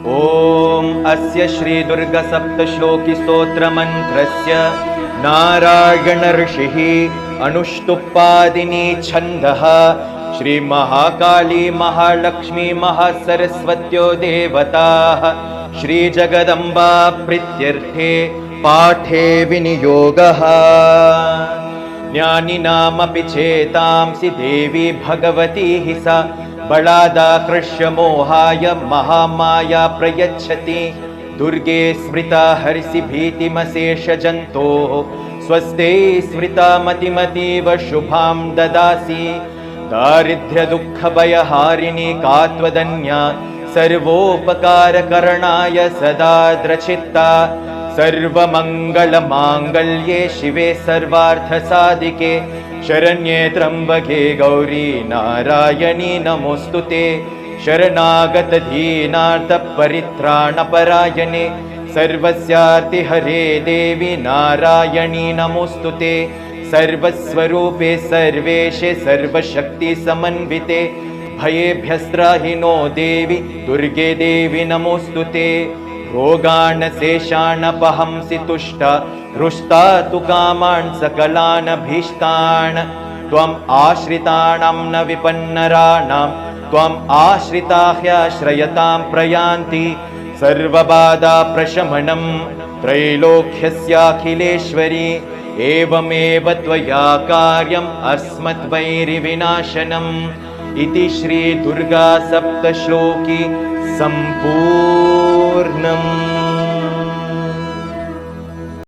ॐ अस्य श्री दुर्गा सप्तश्लोकी स्तोत्रमन्त्रस्य नारायण ऋषिः अनुष्टुप्पादिनी छन्दः श्री महाकाली महालक्ष्मी महासरस्वत्यो देवताः श्री जगदम्बा प्रीत्यर्थे पाठे विनियोगः। ज्ञानिनामपि चेतांसि देवी भगवती हि सा बलादाकृष्य मोहाय महामाया प्रयच्छति। दुर्गे स्मृता हर्षि भीतिमशेषजन्तोः स्वस्ते स्मृता मतिमतीव शुभां ददासि। दारिद्र्यदुःखभयहारिणी का त्वदन्या सर्वोपकारकरणाय सदा द्रचित्ता। सर्वमङ्गलमाङ्गल्ये शिवे सर्वार्थसाधिके शरण्ये त्र्यम्बके गौरी नारायणी नमोऽस्तुते। शरणागतदीनार्तपरित्राणपरायणे सर्वस्यार्तिहरे देवी नारायणी नमोऽस्तुते। सर्वस्वरूपे सर्वेशे सर्वशक्तिसमन्विते भयेभ्यस्त्राहिनो देवी दुर्गे देवी नमोऽस्तुते। रोगान् शेषानपहंसि तुष्टा हृष्टा तु कामान् सकलान् भीष्टान्। त्वम् आश्रितानां न विपन्नराणां त्वम् आश्रिता ह्याश्रयतां प्रयान्ति। सर्वबाधा प्रशमनं त्रैलोक्यस्याखिलेश्वरी एवमेव त्वया कार्यम् अस्मद्वैरिविनाशनम् इति श्री दुर्गा सप्तश्लोकी सम्पूर्णम्।